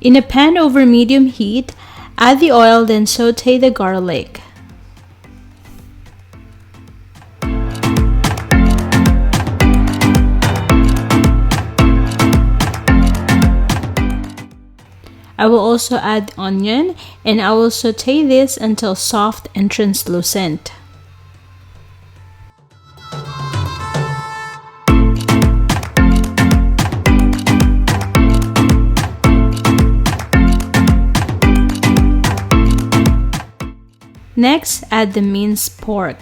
In a pan over medium heat, add the oil, then saute the garlic. I will also add onion, and I will saute this until soft and translucent. Next, add the minced pork.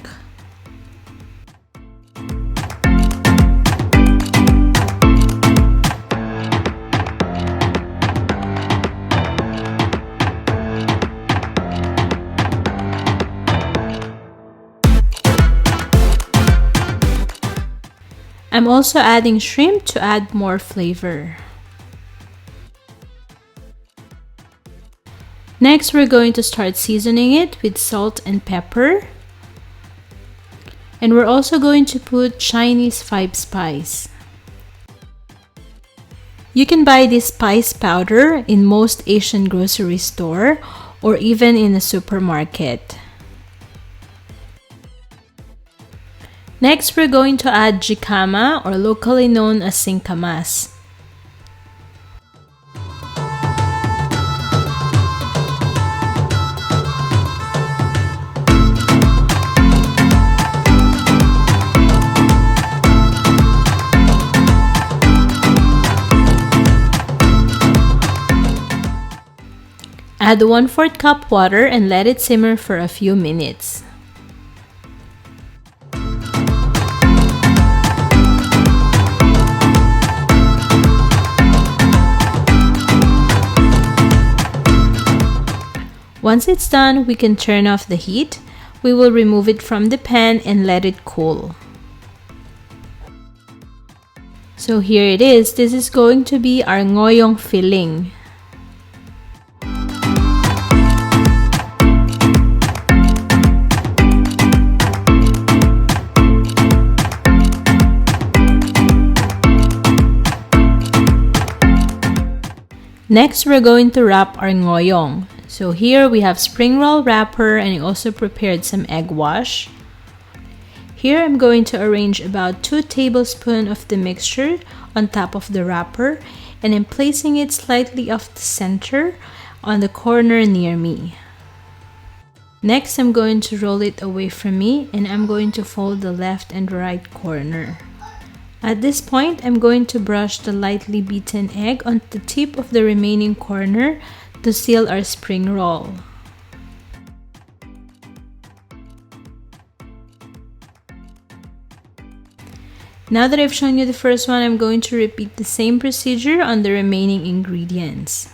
I'm also adding shrimp to add more flavor. Next, we're going to start seasoning it with salt and pepper. And we're also going to put Chinese 5-spice. You can buy this spice powder in most Asian grocery store or even in a supermarket. Next, we're going to add jicama, or locally known as singkamas. Add 1/4 cup water and let it simmer for a few minutes. Once it's done, we can turn off the heat. We will remove it from the pan and let it cool. So here it is. This is going to be our ngohiong filling. Next, we're going to wrap our ngohiong. So here we have spring roll wrapper, and I also prepared some egg wash. Here I'm going to arrange about 2 tablespoons of the mixture on top of the wrapper, and I'm placing it slightly off the center on the corner near me. Next, I'm going to roll it away from me, and I'm going to fold the left and right corner. At this point, I'm going to brush the lightly beaten egg on the tip of the remaining corner to seal our spring roll. Now that I've shown you the first one, I'm going to repeat the same procedure on the remaining ingredients.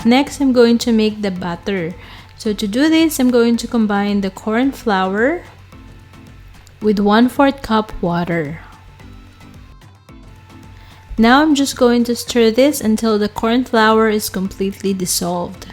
Next, I'm going to make the batter. So to do this, I'm going to combine the corn flour with 1/4 cup water. Now I'm just going to stir this until the corn flour is completely dissolved.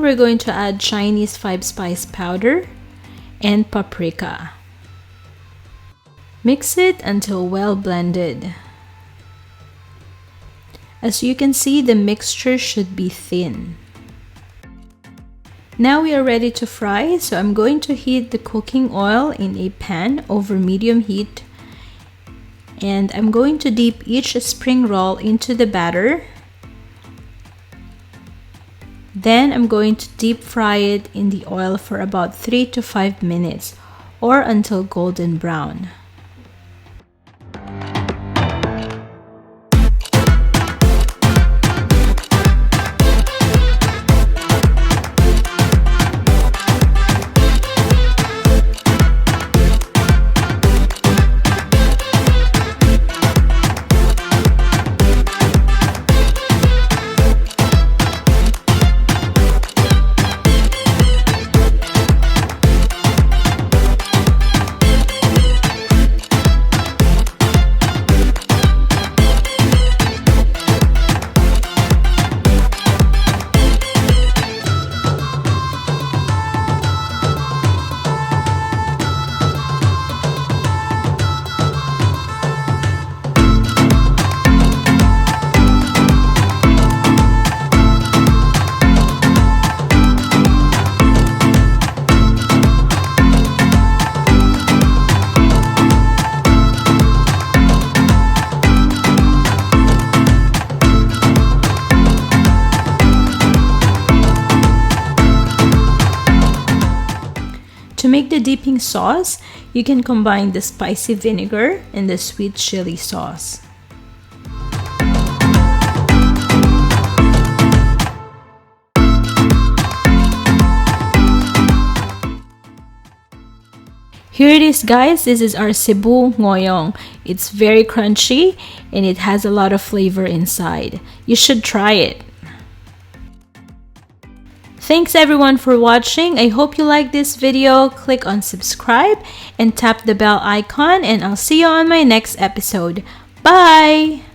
Then we're going to add Chinese 5-spice powder and paprika. Mix it until well blended. As you can see, the mixture should be thin. Now we are ready to fry, so I'm going to heat the cooking oil in a pan over medium heat. And I'm going to dip each spring roll into the batter. Then I'm going to deep fry it in the oil for about 3 to 5 minutes or until golden brown. To make the dipping sauce, you can combine the spicy vinegar and the sweet chili sauce. Here it is, guys. This is our Cebu Ngohiong. It's very crunchy and it has a lot of flavor inside. You should try it. Thanks everyone for watching. I hope you like this video. Click on subscribe and tap the bell icon, and I'll see you on my next episode. Bye!